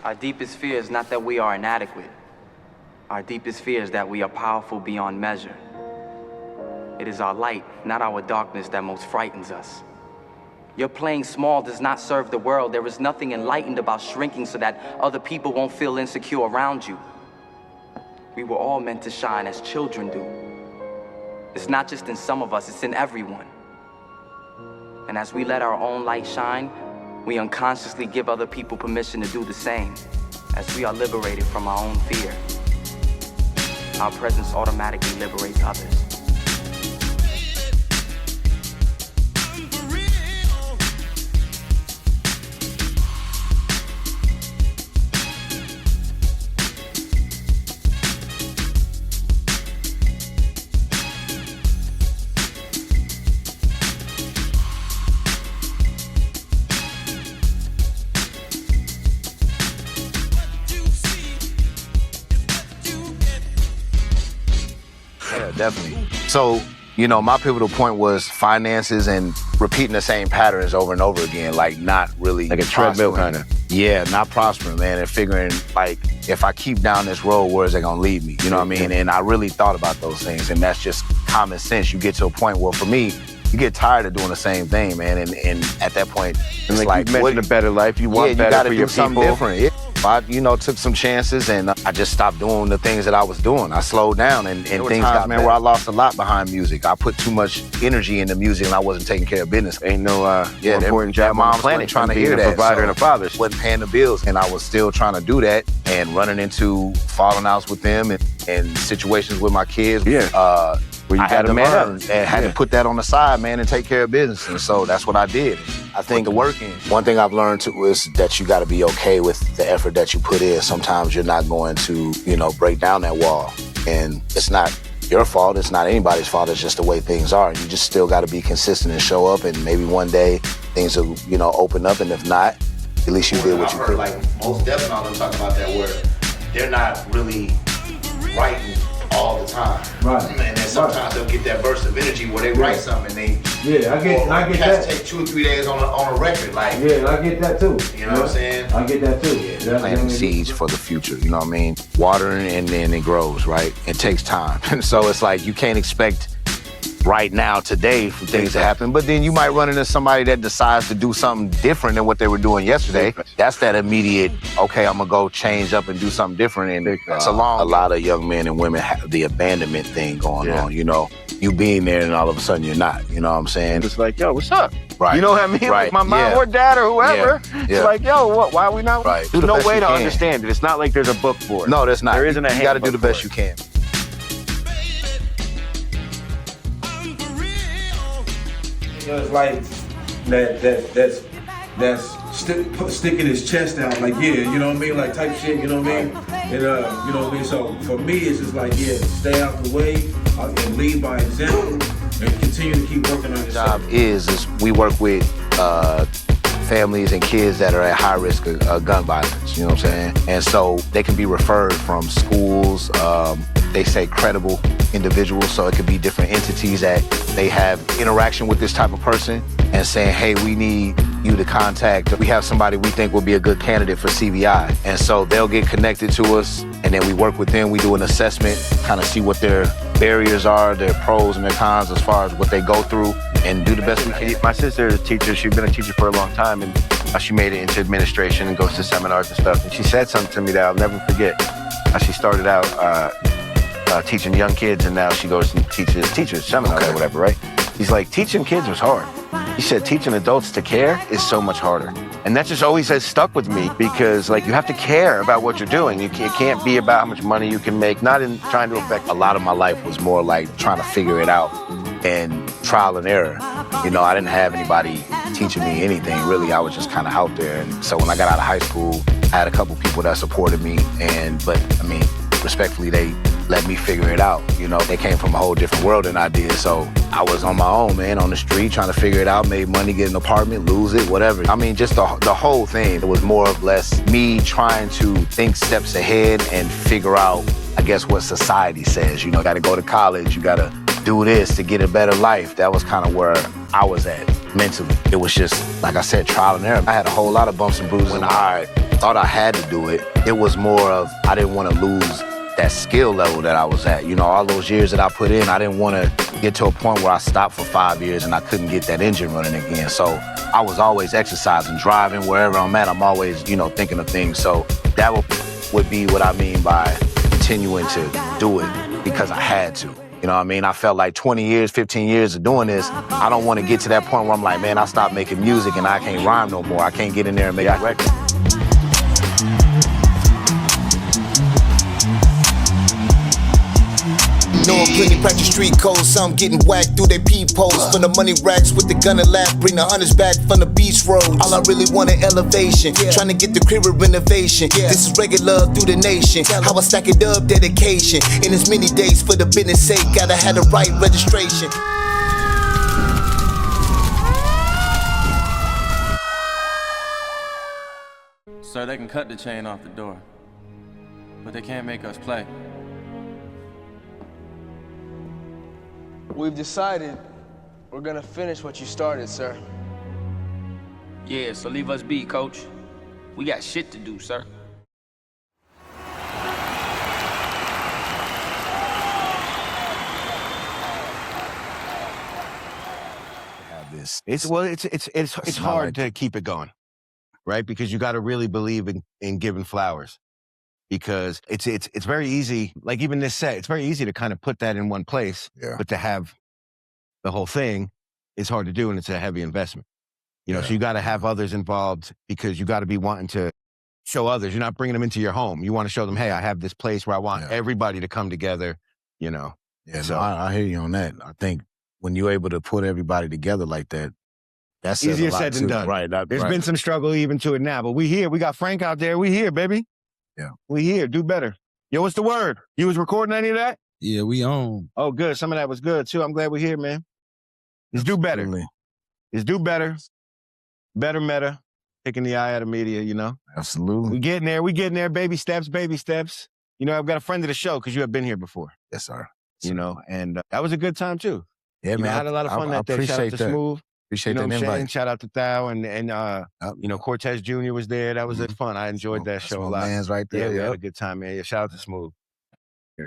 Our deepest fear is not that we are inadequate. Our deepest fear is that we are powerful beyond measure. It is our light, not our darkness, that most frightens us. Your playing small does not serve the world. There is nothing enlightened about shrinking so that other people won't feel insecure around you. We were all meant to shine as children do. It's not just in some of us, it's in everyone. And as we let our own light shine, we unconsciously give other people permission to do the same. As we are liberated from our own fear, our presence automatically liberates others. Definitely. So, you know, my pivotal point was finances and repeating the same patterns over and over again, like not really like a treadmill kind of. Yeah, not prospering, man, and figuring like if I keep down this road, where is it gonna lead me? You know what I mean? And I really thought about those things, and that's just common sense. You get to a point where, for me, you get tired of doing the same thing, man, and at that point, it's like you mentioned a better life. You want better gotta for do your something people. different. Yeah. I, you know, took some chances, and I just stopped doing the things that I was doing. I slowed down, and things got, man, where I lost a lot behind music. I put too much energy into music, and I wasn't taking care of business. Ain't no more important job on the planet trying to being hear a that. provider and a father. Wasn't paying the bills, and I was still trying to do that, and running into falling outs with them, and situations with my kids. Yeah. Where you got to man up. And had to put that on the side, man, and take care of business. And so that's what I did. I think the work in. One thing I've learned too is that you got to be okay with the effort that you put in. Sometimes you're not going to, you know, break down that wall. And it's not your fault. It's not anybody's fault. It's just the way things are. You just still got to be consistent and show up. And maybe one day things will, you know, open up. And if not, at least you did what you could. Like most definitely talk about that where they're not really writing all the time. Right. And then sometimes they'll get that burst of energy where they write something and they I get that. Take 2 or 3 days on a record, like I get that too. You know what I'm saying? I get that too. Planting seeds for the future, you know what I mean? Watering and then it grows, right? It takes time. And so it's like you can't expect right now, today, for things to happen, but then you might run into somebody that decides to do something different than what they were doing yesterday. That's that immediate, okay, I'm gonna go change up and do something different. And it's a lot of young men and women have the abandonment thing going on, you know? You being there and all of a sudden you're not, you know what I'm saying? It's like, yo, what's up? Right. You know what I mean? Right. Like my mom or dad or whoever. Yeah. It's like, yo, why are we not? Right. There's no way to understand it. It's not like there's a book for it. No, there's not. There isn't a handbook. You gotta do the best you can. You know, it's like that's sticking his chest out, like, yeah, you know what I mean, like type shit, you know what I mean? And you know what I mean? So for me, it's just like, yeah, stay out the way and lead by example and continue to keep working on yourself. Job is we work with families and kids that are at high risk of gun violence, you know what I'm saying? And so they can be referred from schools, they say credible individuals, so it could be different entities that they have interaction with this type of person and saying, hey, we need you to contact, we have somebody we think will be a good candidate for CVI. And so they'll get connected to us, and then we work with them, we do an assessment, kind of see what their barriers are, their pros and their cons as far as what they go through, and do the best we can. My sister is a teacher. She's been a teacher for a long time, and she made it into administration and goes to seminars and stuff. And she said something to me that I'll never forget. She started out teaching young kids, and now she goes and teaches seminars or whatever, right? He's like, teaching kids was hard. He said, teaching adults to care is so much harder. And that just always has stuck with me because, like, you have to care about what you're doing. It can't be about how much money you can make, not in trying to affect. A lot of my life was more like trying to figure it out and trial and error. You know, I didn't have anybody teaching me anything, really. I was just kind of out there. And so when I got out of high school, I had a couple people that supported me. But I mean, respectfully, they let me figure it out. You know, they came from a whole different world than I did. So I was on my own, man, on the street, trying to figure it out, made money, get an apartment, lose it, whatever. I mean, just the whole thing. It was more or less me trying to think steps ahead and figure out, I guess, what society says. You know, got to go to college, you got to do this to get a better life. That was kind of where I was at mentally. It was just, like I said, trial and error. I had a whole lot of bumps and bruises. When I thought I had to do it. It was more of I didn't want to lose that skill level that I was at. You know, all those years that I put in, I didn't want to get to a point where I stopped for 5 years and I couldn't get that engine running again. So I was always exercising, driving, wherever I'm at, I'm always, you know, thinking of things. So that would be what I mean by continuing to do it because I had to. You know what I mean? I felt like 20 years, 15 years of doing this, I don't want to get to that point where I'm like, man, I stopped making music and I can't rhyme no more. I can't get in there and make a record. Know I'm plenty practice street codes, some getting whacked through their peepholes. From the money racks with the gun and laugh, bring the hunters back from the beach roads. All I really want is elevation, trying to get the crib of renovation. This is regular through the nation, how I stack it up, dedication. In as many days for the business sake, gotta have the right registration. Sir, they can cut the chain off the door, but they can't make us play. We've decided we're gonna finish what you started, sir. Yeah, so leave us be, coach. We got shit to do, sir. It's hard to keep it going, right? Because you got to really believe in giving flowers. Because it's very easy, like even this set, it's very easy to kind of put that in one place, but to have the whole thing is hard to do and it's a heavy investment. You know, so you got to have others involved because you got to be wanting to show others. You're not bringing them into your home. You want to show them, hey, I have this place where I want everybody to come together, you know. Yeah, so I hear you on that. I think when you're able to put everybody together like that, that's easier said than done. Right. There's been some struggle even to it now, but we here. We got Frank out there. We here, baby. Yeah. We here. Do better. Yo, what's the word? You was recording any of that? Yeah, we on. Oh, good. Some of that was good, too. I'm glad we're here, man. Let's do better. Let's do better. BEDDER-MEDA. Taking the eye out of media, you know? Absolutely. We getting there. We getting there. Baby steps, baby steps. You know, I've got a friend of the show because you have been here before. Yes, sir. You know, and that was a good time, too. Yeah, man. I had a lot of fun that day. Shout out to Smooth. Appreciate that invite. Shout out to Thao and you know, Cortez Jr. was there. That was fun. I enjoyed that show a lot. Man's right there. Yeah, we had a good time, man. Yeah, shout out to Smooth.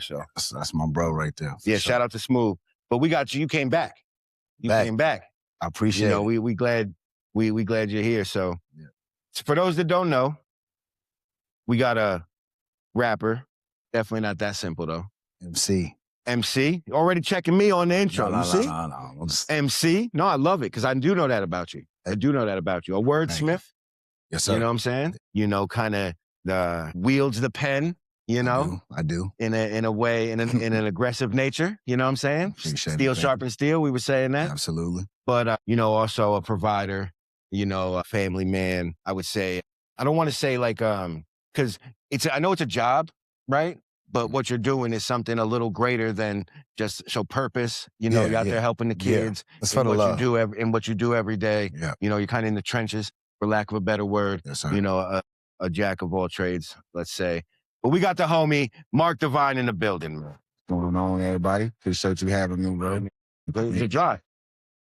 So that's my bro right there. Yeah, shout out to Smooth. But we got you. You came back. You came back. I appreciate it. We glad you're here. So for those that don't know, we got a rapper. Definitely not that simple though. MC, already checking me on the intro. No, you see? No. MC, no, I love it because I do know that about you. I do know that about you. A wordsmith. Yes, sir. You know what I'm saying? You know, kind of wields the pen. You know, I do. In a way, in an aggressive nature. You know what I'm saying? Steel sharpens steel. We were saying that. Absolutely. But you know, also a provider. You know, a family man. I would say. I don't want to say like because I know it's a job, right? But what you're doing is something a little greater than just show purpose. You know, you're out there helping the kids. That's for the love. What you do every day. Yeah. You know, you're kind of in the trenches, for lack of a better word. Yes, sir. You know, a jack of all trades, let's say. But we got the homie Mark Divine in the building. What's going on, everybody? Appreciate you having me, bro. It's a drive.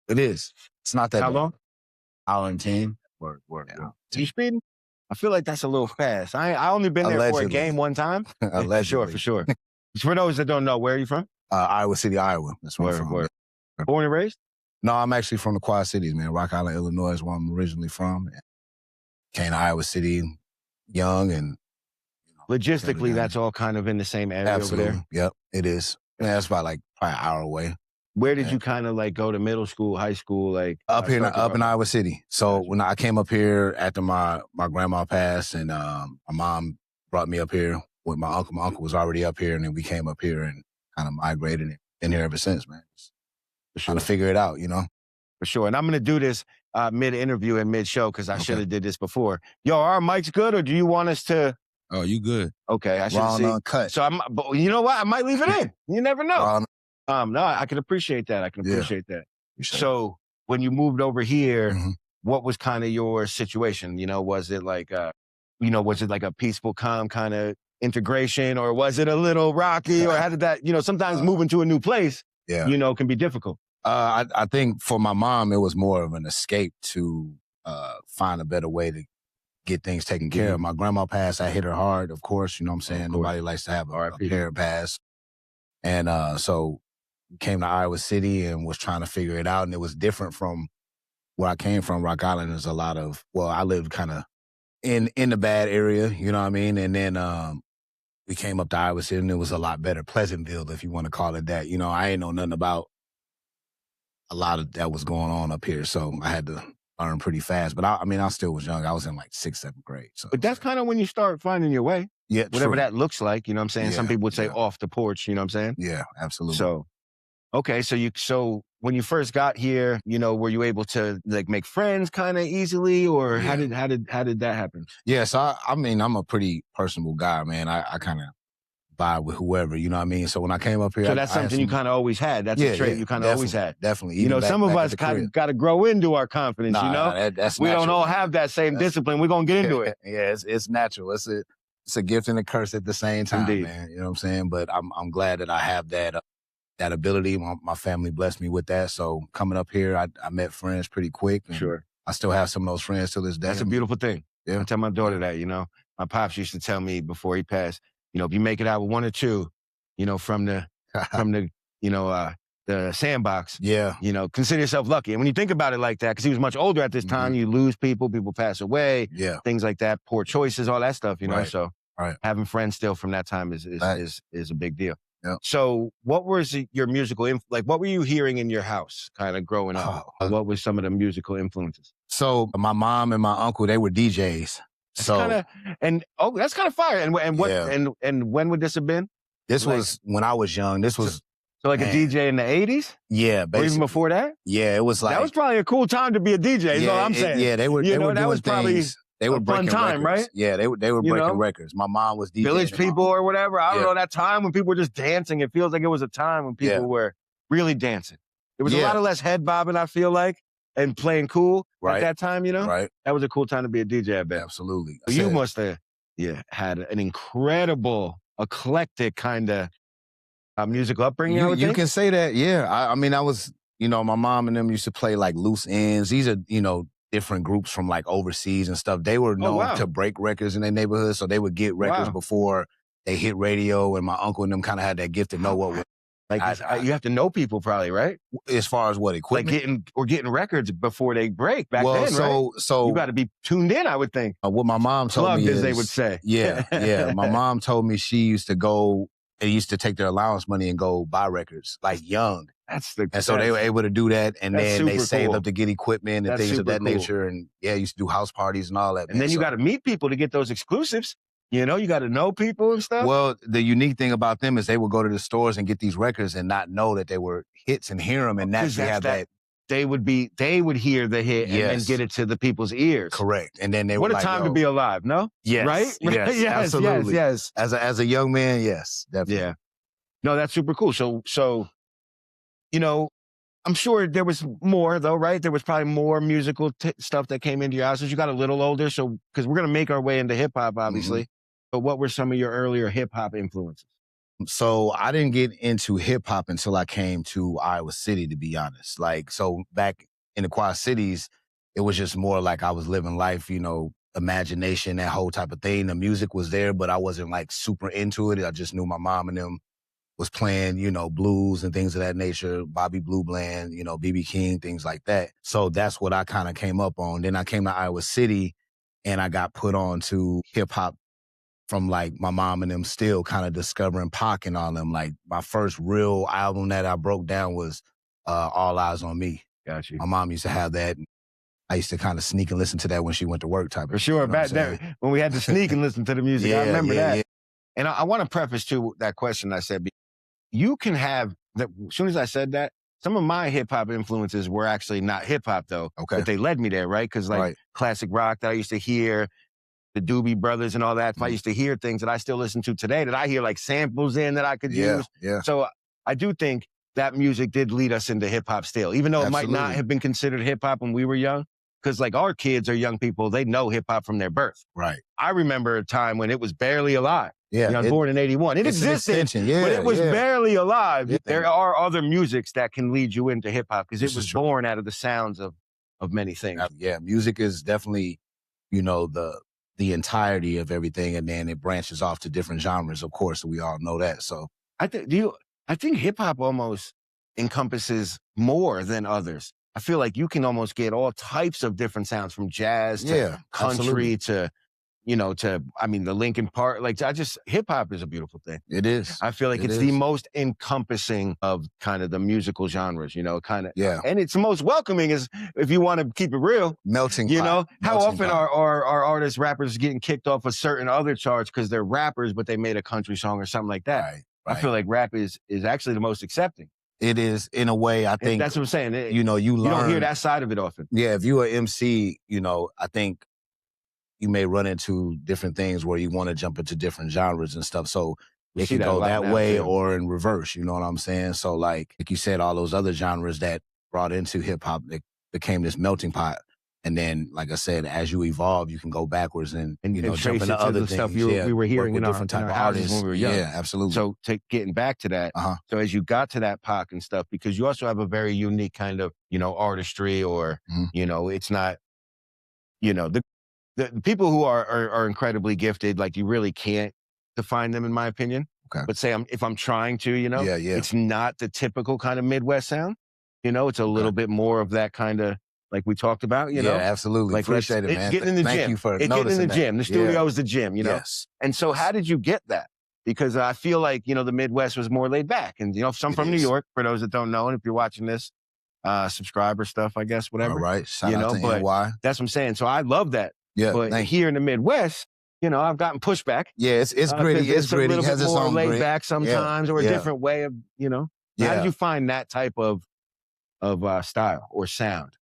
It is. It's not that How long? Hour and 10. Word. Yeah. You speeding? I feel like that's a little fast. I only been there for a game one time. Allegedly. For sure. For those that don't know, where are you from? Iowa City, Iowa. That's where I'm from. Born and raised? No, I'm actually from the Quad Cities, man. Rock Island, Illinois is where I'm originally from. Came to Iowa City young and... Logistically, that's all kind of in the same area over there? Yep, it is. Yeah, that's about like probably an hour away. Where did you kind of like go to middle school, high school, like up in Iowa City? So when I came up here after my grandma passed, and my mom brought me up here with my uncle. My uncle was already up here, and then we came up here and kind of migrated and been here ever since, man. Trying to figure it out, you know. For sure. And I'm gonna do this mid-interview and mid-show because I should have did this before. Yo, are our mics good, or do you want us to? Oh, you good? Okay, I should see. Uncut. So but you know what? I might leave it in. You never know. No, I can appreciate that. I can appreciate that. So when you moved over here, what was kind of your situation? You know, was it like a peaceful, calm kind of integration, or was it a little rocky, or how did that, you know, sometimes moving to a new place, you know, can be difficult. I think for my mom, it was more of an escape to find a better way to get things taken care of. My grandma passed, I hit her hard, of course, you know what I'm saying? Nobody likes to have a parent pass. And so came to Iowa City and was trying to figure it out. And it was different from where I came from. Rock Island is a lot of, well, I lived kind of in the bad area, you know what I mean? And then we came up to Iowa City and it was a lot better. Pleasantville, if you want to call it that. You know, I ain't know nothing about a lot of that was going on up here. So I had to learn pretty fast. But I mean, I still was young. I was in like 6th, 7th grade. So. But that's kind of when you start finding your way. Yeah, whatever true. that looks like, you know what I'm saying? Yeah, some people would say off the porch, you know what I'm saying? Yeah, absolutely. So, okay, so when you first got here, you know, were you able to like make friends kind of easily, or how did that happen? Yeah, so I mean, I'm a pretty personable guy, man. I kind of vibe with whoever, you know what I mean? So when I came up here, so that's something you kind of always had. That's a trait you kind of always had. Definitely. You know, some of us got to grow into our confidence. You know, that's we natural. don't all have that same discipline. We're gonna get into it. Yeah, it's natural. It's a gift and a curse at the same time, Indeed. man. You know what I'm saying? But I'm glad that I have that ability. My family blessed me with that. So coming up here, I met friends pretty quick. And Sure. I still have some of those friends to this day. That's a beautiful thing. Yeah. I tell my daughter that, you know. My pops used to tell me before he passed, you know, if you make it out with 1 or 2, you know, from the the sandbox, you know, consider yourself lucky. And when you think about it like that, because he was much older at this time, you lose people pass away, things like that, poor choices, all that stuff, you know. So having friends still from that time is a big deal. Yep. So what was your musical, like what were you hearing in your house kind of growing up? What was some of the musical influences? So my mom and my uncle, they were DJs. That's kind of fire. And what and when would this have been? This was when I was young. This was so like a DJ in the 80s? Yeah, basically. Or even before that? Yeah, it was like that was probably a cool time to be a DJ. Is all I'm saying. Yeah, they were. They were that doing was probably things. They were breaking time, records. right? Yeah, they were breaking records. My mom was DJing. Village people or whatever. I don't know, that time when people were just dancing. It feels like it was a time when people were really dancing. There was a lot of less head bobbing, I feel like, and playing cool at that time, you know? Right. That was a cool time to be a DJ, I bet. Absolutely. So you must have had an incredible, eclectic kind of musical upbringing, You can say that, yeah. I mean, I was, you know, my mom and them used to play like Loose Ends. These are, you know, different groups from like overseas and stuff. They were known to break records in their neighborhood, so they would get records before they hit radio, and my uncle and them kind of had that gift to know what was. Like you have to know people probably, right? As far as what equipment? Like getting records before they break back then, right? So you got to be tuned in, I would think. What my mom told Plugged, me as is, they would say. Yeah. My mom told me she used to go. They used to take their allowance money and go buy records, like young. And so they were able to do that, and then they saved up to get equipment and things of that nature. And used to do house parties and all that. And then you got to meet people to get those exclusives. You know, you got to know people and stuff. Well, the unique thing about them is they would go to the stores and get these records and not know that they were hits and hear them and naturally have that. They would hear the hit and then get it to the people's ears. Correct. And then they what were a time to be alive, no? Yes. Right? Yes, absolutely. Yes. As a young man, yes, definitely. Yeah. No, that's super cool. So, you know, I'm sure there was more though, right? There was probably more musical stuff that came into your house as you got a little older. So, because we're going to make our way into hip hop, obviously. But what were some of your earlier hip hop influences? So I didn't get into hip hop until I came to Iowa City, to be honest. Like, so back in the Quad Cities, it was just more like I was living life, you know, imagination, that whole type of thing. The music was there, but I wasn't like super into it. I just knew my mom and them was playing, you know, blues and things of that nature, Bobby Blue Bland, you know, B.B. King, things like that. So that's what I kind of came up on. Then I came to Iowa City and I got put on to hip hop from like my mom and them still kind of discovering Pac and all them. Like my first real album that I broke down was All Eyes on Me. Got you. My mom used to have that. I used to kind of sneak and listen to that when she went to work type of For sure. You know Back then, when we had to sneak and listen to the music, I remember that. Yeah. And I want to preface to that question I said, you can have, as soon as I said that, some of my hip hop influences were actually not hip hop though. Okay. But they led me there, right? Because like classic rock that I used to hear, the Doobie Brothers and all that. I used to hear things that I still listen to today that I hear like samples in that I could use. Yeah. So I do think that music did lead us into hip hop still, even though it might not have been considered hip hop when we were young. Because like our kids are young people, they know hip hop from their birth. Right. I remember a time when it was barely alive. Yeah. You know, I was born in 81. It existed, but it was barely alive. Yeah. There are other musics that can lead you into hip hop because it was born out of the sounds of many things. Yeah. Music is definitely, you know, the the entirety of everything, and then it branches off to different genres, of course, we all know that. So I think hip hop almost encompasses more than others. I feel like you can almost get all types of different sounds, from jazz to country to, the Linkin Park. Like, hip hop is a beautiful thing. It is. I feel like it's the most encompassing of kind of the musical genres, and it's the most welcoming, is if you want to keep it real. Melting pot. You know, how Melting often pot. are artists, rappers getting kicked off of certain other charts because they're rappers, but they made a country song or something like that. Right. I feel like rap is actually the most accepting. It is, in a way, I think. That's what I'm saying. You learn. You don't hear that side of it often. Yeah, if you're an MC, I think you may run into different things where you want to jump into different genres and stuff. So it can go that way or in reverse, you know what I'm saying? So like you said, all those other genres that brought into hip hop, it became this melting pot. And then, like I said, as you evolve, you can go backwards and jump into other things. Stuff we were hearing in different type of artists when we were young. Yeah, absolutely. So getting back to that, so as you got to that POC and stuff, because you also have a very unique kind of, artistry, or, it's not, the people who are incredibly gifted, like, you really can't define them, in my opinion. Okay. But say if I'm trying to, it's not the typical kind of Midwest sound. It's a little bit more of that kind of, like we talked about, Yeah, absolutely. Like, appreciate it, man. Getting in the gym. Thank you for getting noticing in the gym. The studio is the gym, Yes. And so how did you get that? Because I feel like, the Midwest was more laid back. And, I'm from New York, for those that don't know. And if you're watching this, subscriber stuff, I guess, whatever. All right. Shout out to NY. That's what I'm saying. So I love that. Yeah. But here in the Midwest, I've gotten pushback. Yeah, it's gritty. It's gritty. A little bit more laid back sometimes, or a Yeah. different way of, How did you find that type of style or sound?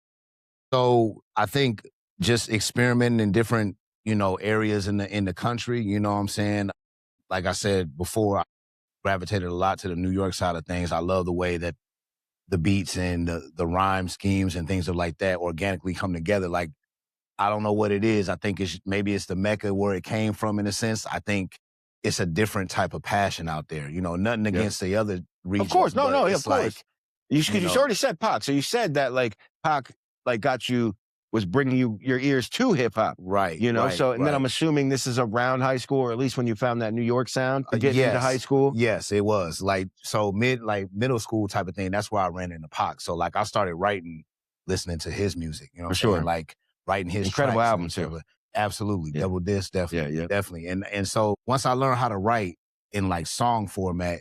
So I think just experimenting in different, areas in the country, you know what I'm saying? Like I said before, I gravitated a lot to the New York side of things. I love the way that the beats and the rhyme schemes and things like that organically come together. Like, I don't know what it is. I think maybe it's the Mecca where it came from, in a sense. I think it's a different type of passion out there. Nothing against the other regions. Of course. No, of course. Like, you already said Pac. So you said that, like, Pac, like, was bringing your ears to hip hop. Right. Right, and then I'm assuming this is around high school, or at least when you found that New York sound to get into high school. Yes, it was. Like, so middle school type of thing. That's where I ran into Pac. So like, I started writing, listening to his music, For sure. Like, writing his incredible tracks album too. Absolutely. Yeah. Double Disc, definitely. Yeah. Definitely. And so once I learned how to write in like song format,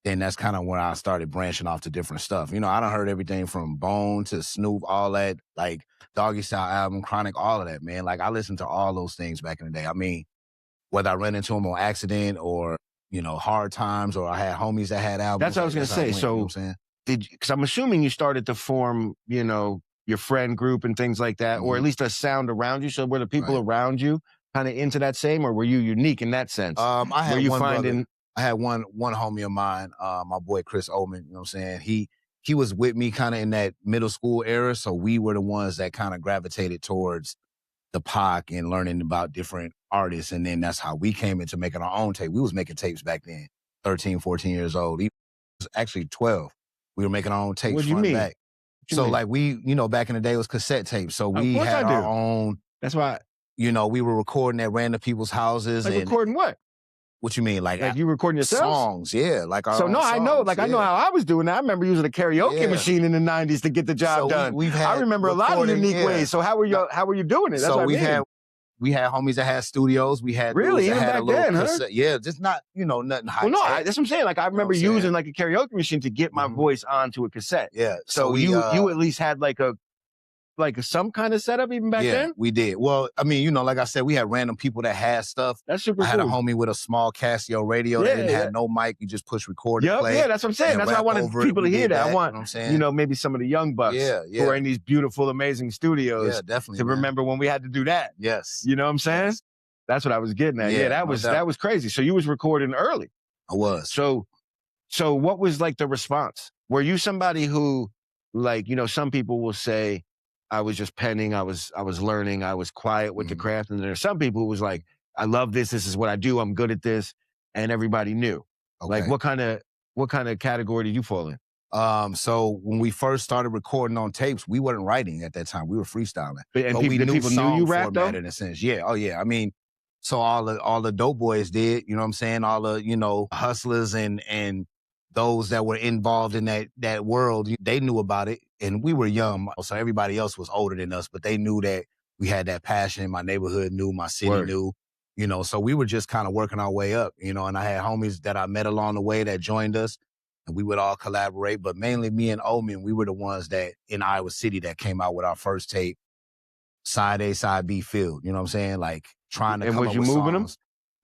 then that's kind of when I started branching off to different stuff. I done heard everything from Bone to Snoop, all that, like Doggy Style album, Chronic, all of that, man. Like, I listened to all those things back in the day. I mean, whether I ran into them on accident or, hard times, or I had homies that had albums. That's what I was going to say. You know what I'm saying? Because I'm assuming you started to form, your friend group and things like that, or at least a sound around you. So were the people around you kind of into that same, or were you unique in that sense? I had were you one finding brother. I had one homie of mine, my boy Chris Oman, you know what I'm saying? He was with me kind of in that middle school era, so we were the ones that kind of gravitated towards the Pac and learning about different artists, and then that's how we came into making our own tape. We was making tapes back then, 13, 14 years old. He was actually 12. We were making our own tapes. What do you mean? Back. So like, we, back in the day it was cassette tapes, so we course had I do. our own. That's why. We were recording at random people's houses. Like, and recording what? What you mean? Like you recording yourself? Songs, yeah. Like our So own no, songs, I know. Like, I know how I was doing that. I remember using a karaoke machine in the '90s to get the job done. I remember a lot of unique ways. So how were you doing it? That's what I mean. We had homies that had studios. We had really even back then, huh? Yeah, just not nothing high. Well, no, that's what I'm saying. Like, I remember using like a karaoke machine to get my voice onto a cassette. Yeah. So you at least had like some kind of setup even back then? We did. Well, I mean, like I said, we had random people that had stuff. That's super cool. I had a homie with a small Casio radio that didn't have no mic. You just push record and play. Yeah, that's what I'm saying. That's why I wanted people to hear that. I want, maybe some of the young bucks who are in these beautiful, amazing studios definitely, to remember when we had to do that. Yes. You know what I'm saying? That's what I was getting at. Yeah, that was crazy. So you was recording early. I was. So what was like the response? Were you somebody who, like, some people will say, I was just penning, I was learning, I was quiet with the craft, and there are some people who was like, I love this is what I do, I'm good at this, and everybody knew. Okay. Like, what kind of category did you fall in? So when we first started recording on tapes, we weren't writing at that time. We were freestyling. But people knew you rap, though? In a sense. Yeah. Oh, yeah. I mean, So all the dope boys did, you know what I'm saying? All the, you know, hustlers and those that were involved in that world, they knew about it. And we were young, so everybody else was older than us, but they knew that we had that passion. My neighborhood knew, my city knew, you know, so we were just kind of working our way up, you know, and I had homies that I met along the way that joined us, and we would all collaborate. But mainly me and Omen, we were the ones that in Iowa City that came out with our first tape, side A, side B filled, you know what I'm saying? Like trying to come up with songs. And was you moving them?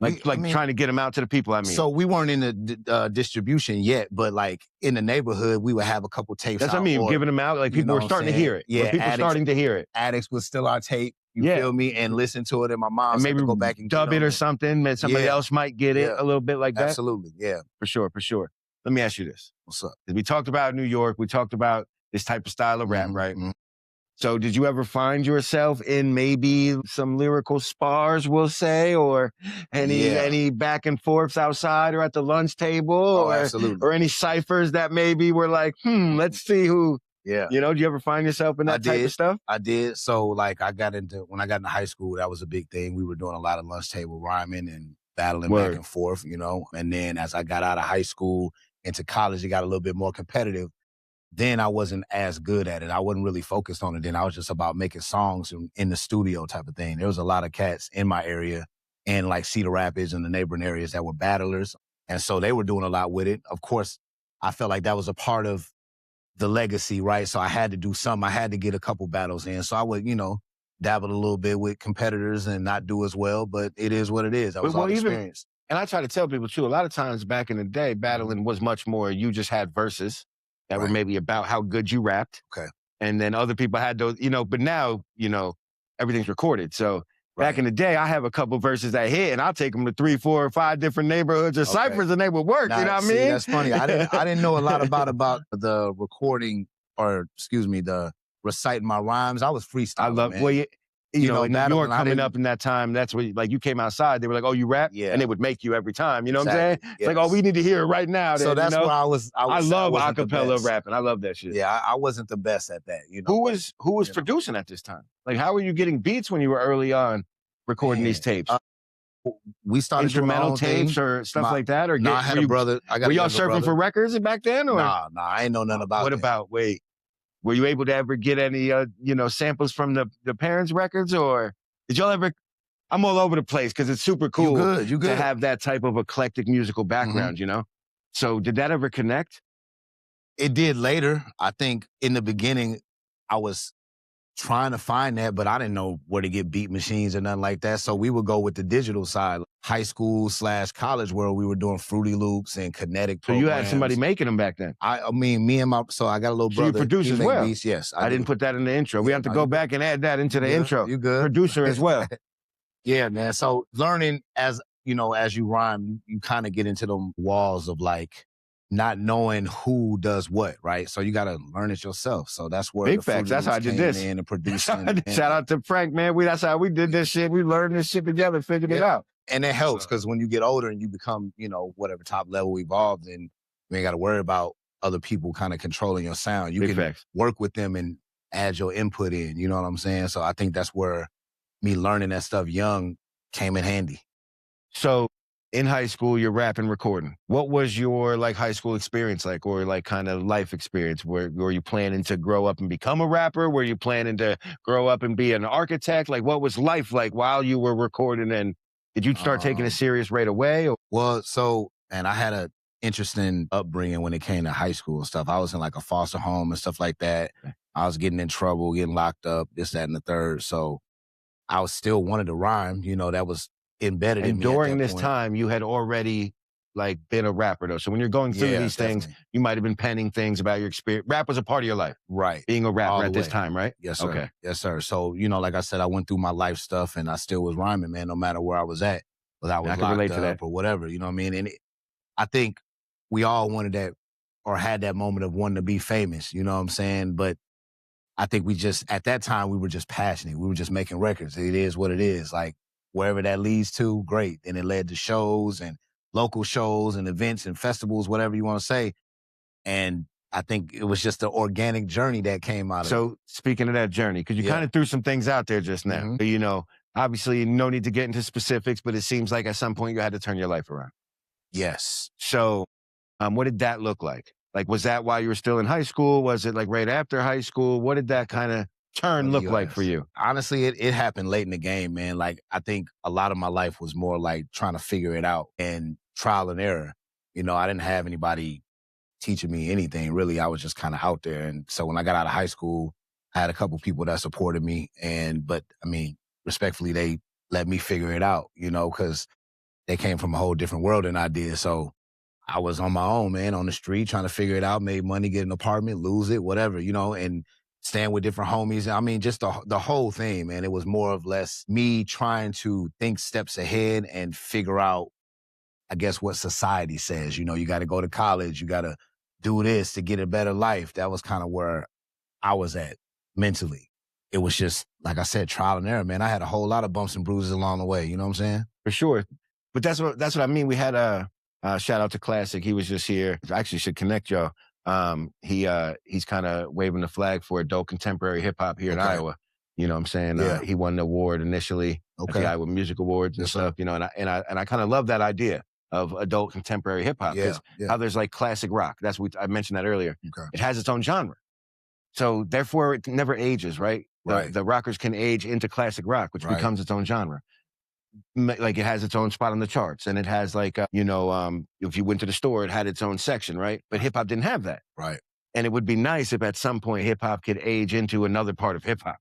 Like trying to get them out to the people, I mean. So we weren't in the distribution yet, but like in the neighborhood, we would have a couple tapes. That's what I mean, giving them out, like people were starting to hear it. Yeah, people starting to hear it. Addicts would steal our tape, you feel me, and listen to it, and my mom maybe go back and dub it or something, that somebody else might get it a little bit like that. Absolutely, yeah. For sure, for sure. Let me ask you this. What's up? We talked about New York, we talked about this type of style of rap, right? Mm-hmm. So did you ever find yourself in maybe some lyrical spars, we'll say, or any back and forths outside or at the lunch table? Absolutely. Or any ciphers that maybe were like, let's see who, you know, do you ever find yourself in that type of stuff? I did. So like when I got into high school, that was a big thing. We were doing a lot of lunch table rhyming and battling back and forth, you know. And then as I got out of high school into college, it got a little bit more competitive. Then I wasn't as good at it. I wasn't really focused on it. Then I was just about making songs in the studio type of thing. There was a lot of cats in my area and like Cedar Rapids and the neighboring areas that were battlers. And so they were doing a lot with it. Of course, I felt like that was a part of the legacy, right? So I had to do something. I had to get a couple battles in. So I would, you know, dabble a little bit with competitors and not do as well, but it is what it is. I was all experienced. And I try to tell people too, a lot of times back in the day, battling was much more, you just had verses that were maybe about how good you rapped. Okay. And then other people had those, you know, but now, you know, everything's recorded. So back in the day, I have a couple verses that hit and I'll take them to 3, 4, or 5 different neighborhoods or ciphers and they would work. You know what I mean? That's funny. I didn't know a lot about the recording the reciting my rhymes. I was freestyling. I love, man. You know, in New York coming up in that time, that's where, like, you came outside, they were like, oh, you rap? Yeah. And they would make you every time. You know what I'm saying? Yes. It's like, oh, we need to hear it right now. So that's where I love acapella rapping. I love that shit. Yeah, I wasn't the best at that. You know, who was producing at this time? Like, how were you getting beats when you were early on recording these tapes? We started instrumental tapes or stuff like that? Or I had a brother. Were y'all surfing for records back then? Or? Nah, I ain't know nothing about What that. about, were you able to ever get any, you know, samples from the parents' records, or did y'all ever? I'm all over the place because it's super cool you good. to have that type of eclectic musical background, you know? So did that ever connect? It did later. I think in the beginning, I was trying to find that, but I didn't know where to get beat machines or nothing like that. So we would go with the digital side, high school / college, where we were doing Fruity Loops and kinetic programs. So you had somebody making them back then? I mean, so I got a little brother. So you produce as well? Beats, yes. I didn't put that in the intro. We have to go back and add that into the intro. You good. Producer as well. Yeah, man. So learning as you rhyme, you kind of get into them walls of like, not knowing who does what, right? So you got to learn it yourself. So that's where big facts. That's how I did this. And producing. Shout out to Frank, man. That's how we did this shit. We learned this shit together, figured it out. And it helps because when you get older and you become, you know, whatever top level evolved, and you ain't got to worry about other people kind of controlling your sound. You can work with them and add your input in. You know what I'm saying? So I think that's where me learning that stuff young came in handy. So in high school, you're rapping, recording. What was your like high school experience like, or like kind of life experience? Were you planning to grow up and become a rapper? Were you planning to grow up and be an architect? Like, what was life like while you were recording? And did you start taking it serious right away? Or? Well, and I had a interesting upbringing when it came to high school and stuff. I was in like a foster home and stuff like that. I was getting in trouble, getting locked up, this, that, and the third. So I was still wanted to rhyme. You know, that was embedded in me. And during this time, you had already like been a rapper though. So when you're going through these things, you might have been penning things about your experience. Rap was a part of your life. Right. Being a rapper at this time, right? Yes, sir. Okay. Yes, sir. So, you know, like I said, I went through my life stuff and I still was rhyming, man, no matter where I was at. Whether I was locked up or whatever, you know what I mean? And I think we all wanted that or had that moment of wanting to be famous, you know what I'm saying? But I think at that time, we were just passionate. We were just making records. It is what it is. Like, wherever that leads to, great. And it led to shows and local shows and events and festivals, whatever you want to say. And I think it was just an organic journey that came out of it. So speaking of that journey, because you kind of threw some things out there just now, you know, Obviously, no need to get into specifics, but it seems like at some point you had to turn your life around. Yes. So what did that look like? Like, was that while you were still in high school? Was it like right after high school? What did that kind of turn look like for you? Honestly, it happened late in the game, man. Like, I think a lot of my life was more like trying to figure it out and trial and error. You know, I didn't have anybody teaching me anything, really. I was just kind of out there. And so when I got out of high school, I had a couple people that supported me. But I mean, respectfully, they let me figure it out, you know, because they came from a whole different world than I did. So I was on my own, man, on the street, trying to figure it out, made money, get an apartment, lose it, whatever, you know, and staying with different homies. I mean, just the whole thing, man. It was more or less me trying to think steps ahead and figure out, I guess, what society says. You know, you got to go to college, you got to do this to get a better life. That was kind of where I was at mentally. It was just, like I said, trial and error, man. I had a whole lot of bumps and bruises along the way. You know what I'm saying? For sure. But that's what I mean. We had a shout out to Classic. He was just here. I actually should connect y'all. He's kind of waving the flag for adult contemporary hip hop here in Iowa. You know what I'm saying? Yeah. He won the award initially at the Iowa Music Awards and stuff. You know, and I kind of love that idea of adult contemporary hip hop, because how there's like classic rock. That's what I mentioned that earlier. Okay. It has its own genre, so therefore it never ages, right? The rockers can age into classic rock, which becomes its own genre. Like, it has its own spot on the charts, and it has like, if you went to the store, it had its own section, right? But hip hop didn't have that. Right. And it would be nice if at some point hip hop could age into another part of hip hop.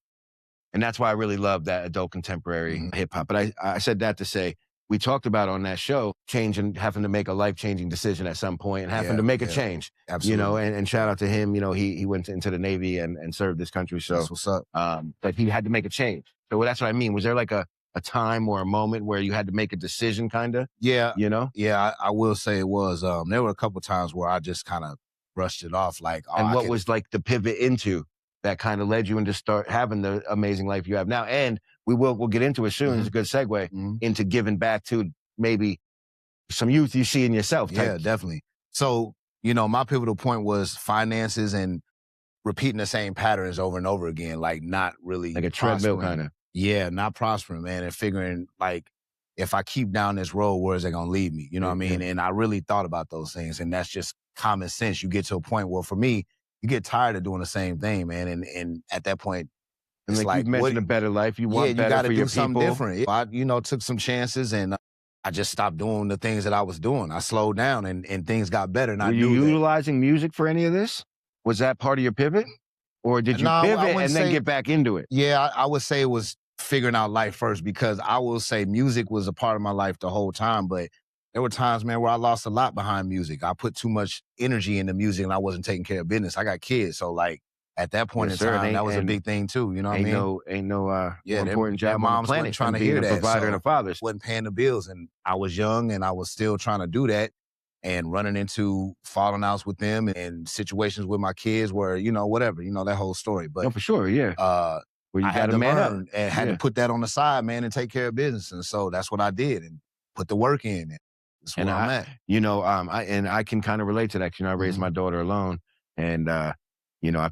And that's why I really love that adult contemporary hip hop. But I said that to say, we talked about on that show, having to make a life-changing decision at some point and having to make a change. Absolutely. You know, and shout out to him. You know, he went into the Navy and served this country. So that's what's up. But he had to make a change. So that's what I mean. Was there like a time or a moment where you had to make a decision, kind of? Yeah. You know? Yeah, I will say it was. There were a couple times where I just kind of brushed it off. Like, and what was like the pivot into that kind of led you into start having the amazing life you have now? And we'll get into it soon. It's a good segue into giving back to maybe some youth you see in yourself. Yeah, definitely. So, you know, my pivotal point was finances and repeating the same patterns over and over again, like not really like a treadmill kind of. Yeah, not prospering, man, and figuring like, if I keep down this road, where is it gonna lead me? You know what I mean? And I really thought about those things, and that's just common sense. You get to a point where, for me, you get tired of doing the same thing, man, and at that point, it's like you mentioned, a better life. You want better for your people. You got to do something different. I, took some chances, and I just stopped doing the things that I was doing. I slowed down, and things got better. And were you utilizing music for any of this? Was that part of your pivot, or did you pivot and then get back into it? Yeah, I would say it was figuring out life first, because I will say music was a part of my life the whole time, but there were times, man, where I lost a lot behind music. I put too much energy into music and I wasn't taking care of business. I got kids, so like at that point in time, that was a big thing too. You know what I mean? Ain't no important job moms on the planet trying to hear that. Provider and a father wasn't paying the bills, and I was young and I was still trying to do that, and running into falling outs with them and situations with my kids where, whatever, that whole story. But no, for sure, yeah. Where you got to learn and had to put that on the side, man, and take care of business. And so that's what I did, and put the work in. And that's where I'm at. I can kind of relate to that. I raised my daughter alone, and I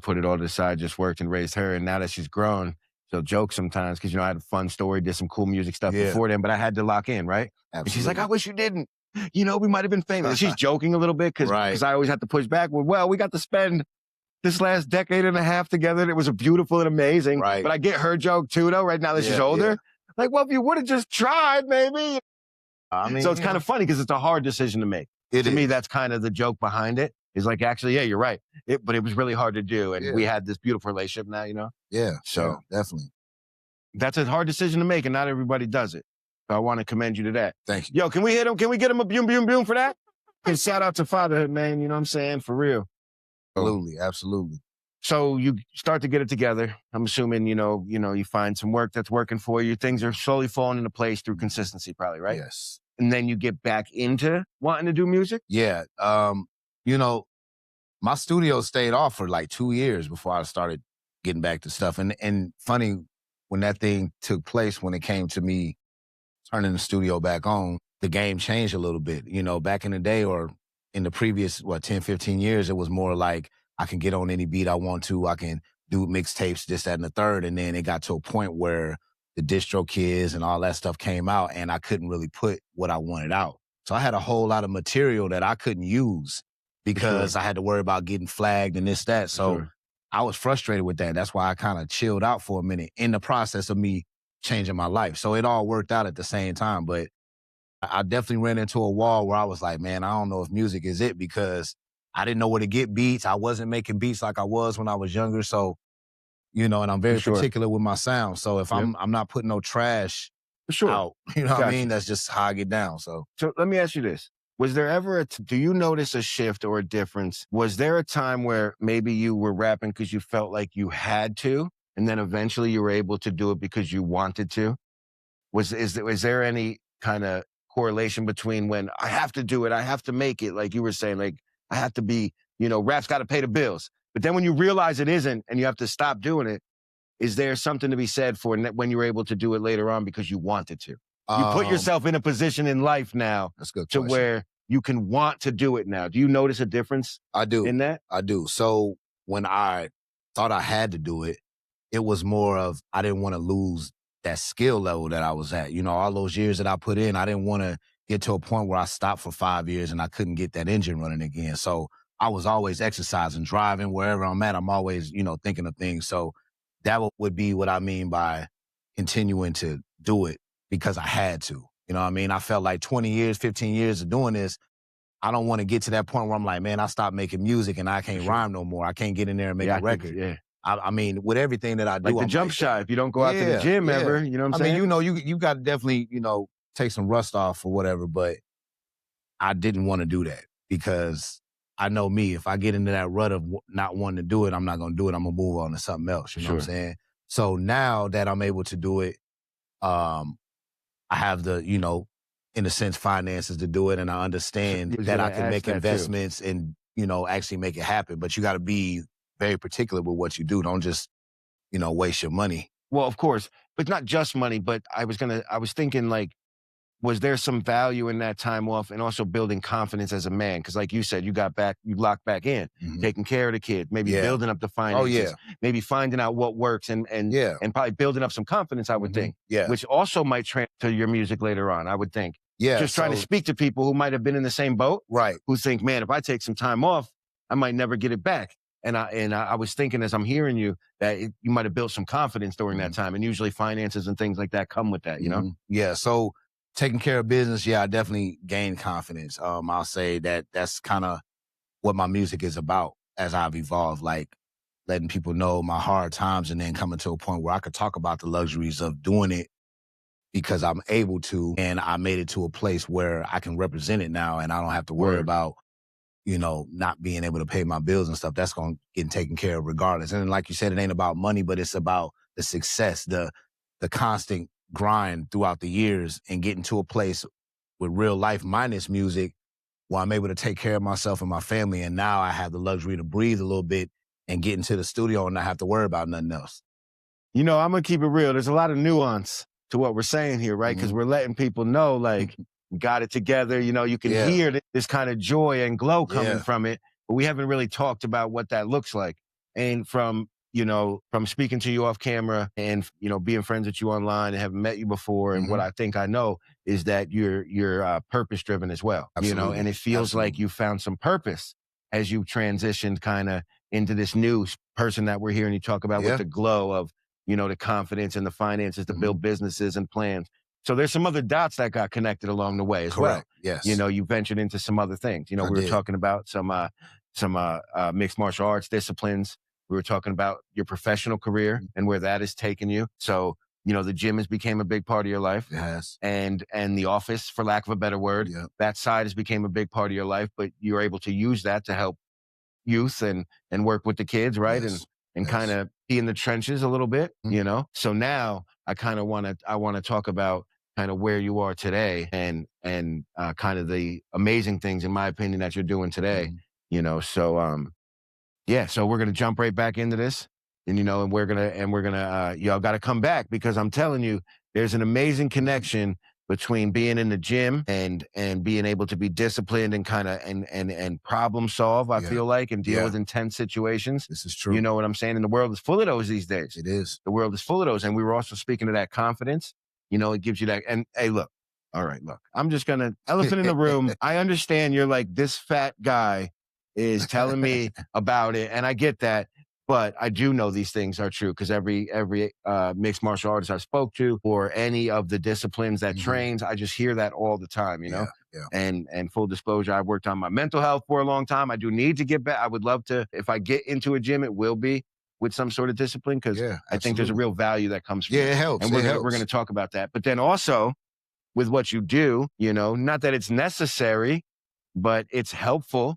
put it all to the side, just worked and raised her. And now that she's grown, she'll joke sometimes because I had a fun story, did some cool music stuff before then, but I had to lock in, right? Absolutely. And she's like, "I wish you didn't. We might have been famous." And she's joking a little bit because I always have to push back. Well, we got to spend this last decade and a half together, and it was beautiful and amazing. Right. But I get her joke too, though, right now that she's older. Yeah. Like, well, if you would have just tried, maybe. So it's kind of funny because it's a hard decision to make. To me, that's kind of the joke behind it. Is like, actually, yeah, you're right. But it was really hard to do. And we had this beautiful relationship now, Yeah. So definitely. That's a hard decision to make, and not everybody does it. So I want to commend you to that. Thank you. Yo, can we hit him? Can we get him a boom, boom, boom for that? And shout out to fatherhood, man. You know what I'm saying? For real. Absolutely. So you start to get it together. I'm assuming, you find some work that's working for you. Things are slowly falling into place through consistency, probably, right? Yes. And then you get back into wanting to do music? Yeah. My studio stayed off for like 2 years before I started getting back to stuff. And funny, when that thing took place, when it came to me turning the studio back on, the game changed a little bit. Back in the day, or in the previous, 10, 15 years, it was more like I can get on any beat I want to. I can do mixtapes, this, that, and the third. And then it got to a point where the distro kids and all that stuff came out, and I couldn't really put what I wanted out. So I had a whole lot of material that I couldn't use because I had to worry about getting flagged and this, that. So I was frustrated with that. That's why I kind of chilled out for a minute in the process of me changing my life. So it all worked out at the same time. But I definitely ran into a wall where I was like, man, I don't know if music is it, because I didn't know where to get beats. I wasn't making beats like I was when I was younger. So, you know, and I'm very particular with my sound. So if I'm not putting no trash out, you know what I mean? That's just how I get down. So let me ask you this. Was there ever do you notice a shift or a difference? Was there a time where maybe you were rapping because you felt like you had to, and then eventually you were able to do it because you wanted to? Is there any kind of correlation between when I have to do it, I have to make it, like you were saying, like I have to be, you know, rap's got to pay the bills. But then when you realize it isn't and you have to stop doing it, is there something to be said for when you were able to do it later on because you wanted to? You put yourself in a position in life now to where you can want to do it now. Do you notice a difference? I do. In that? I do. So when I thought I had to do it, it was more of I didn't want to lose that skill level that I was at. You know, all those years that I put in, I didn't want to get to a point where I stopped for 5 years and I couldn't get that engine running again. So I was always exercising, driving, wherever I'm at, I'm always, you know, thinking of things. So that would be what I mean by continuing to do it because I had to. You know what I mean? I felt like 20 years, 15 years of doing this, I don't want to get to that point where I'm like, man, I stopped making music and I can't rhyme no more. I can't get in there and make a record. I mean, with everything that I do, like the jump shot, if you don't go out to the gym ever, you know what I'm saying? I mean, you know, you got to definitely, you know, take some rust off or whatever, but I didn't want to do that because I know me, if I get into that rut of not wanting to do it, I'm not going to do it. I'm going to move on to something else. You know what I'm saying? So now that I'm able to do it, I have the, you know, in a sense, finances to do it. And I understand that I can make investments and, you know, actually make it happen. But you got to be very particular with what you do. Don't just, you know, waste your money. Well, of course, but not just money, but I was thinking like, was there some value in that time off and also building confidence as a man? Because like you said, you locked back in, taking care of the kids, maybe building up the finances, maybe finding out what works and probably building up some confidence, I would think, which also might transfer to your music later on, I would think. Just trying to speak to people who might have been in the same boat, who think, man, if I take some time off, I might never get it back. And I was thinking as I'm hearing you that you might have built some confidence during that time. And usually finances and things like that come with that, you know? Yeah. So taking care of business, I definitely gained confidence. I'll say that's kind of what my music is about as I've evolved, like letting people know my hard times and then coming to a point where I could talk about the luxuries of doing it because I'm able to. And I made it to a place where I can represent it now and I don't have to worry about, you know, not being able to pay my bills and stuff. That's going to get taken care of regardless. And like you said, it ain't about money, but it's about the success, the constant grind throughout the years and getting to a place with real life minus music where I'm able to take care of myself and my family. And now I have the luxury to breathe a little bit and get into the studio and not have to worry about nothing else. You know, I'm going to keep it real. There's a lot of nuance to what we're saying here, right? Because we're letting people know, like, got it together. You know, you can hear this kind of joy and glow coming from it, but we haven't really talked about what that looks like. And from speaking to you off camera and, you know, being friends with you online and having met you before. And what I think I know is that you're purpose driven as well, you know, and it feels like you found some purpose as you transitioned kind of into this new person that we're hearing you talk about with the glow of, you know, the confidence and the finances to build businesses and plans. So there's some other dots that got connected along the way as well. Yes. You know, you ventured into some other things. You know, we were talking about some mixed martial arts disciplines. We were talking about your professional career and where that has taken you. So, you know, the gym has became a big part of your life. Yes. And the office, for lack of a better word, that side has became a big part of your life, but you're able to use that to help youth and work with the kids, right? Yes. And kind of be in the trenches a little bit, you know? So now I kind of want to talk about kind of where you are today and kind of the amazing things, in my opinion, that you're doing today, you know? So, so we're going to jump right back into this and, you know, and we're going to y'all got to come back because I'm telling you, there's an amazing connection between being in the gym and being able to be disciplined and kind of and problem solve, I feel like, and deal with intense situations. This is true. You know what I'm saying? And the world is full of those these days. It is. The world is full of those. And we were also speaking of that confidence. You know, it gives you that. And hey, look, all right, look, I'm just going to, elephant in the room. I understand you're like, this fat guy is telling me about it. And I get that. But I do know these things are true because every mixed martial artist I spoke to or any of the disciplines that trains, I just hear that all the time, you know? And full disclosure, I worked on my mental health for a long time. I do need to get back. I would love to, if I get into a gym, it will be with some sort of discipline because I think there's a real value that comes from it. It helps. And we're going to talk about that. But then also with what you do, you know, not that it's necessary, but it's helpful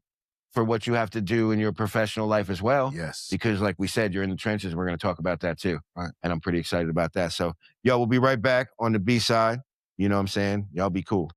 for what you have to do in your professional life as well. Yes. Because like we said, you're in the trenches. We're going to talk about that too. Right. And I'm pretty excited about that. So, yo, we'll be right back on the B side. You know what I'm saying? Y'all be cool.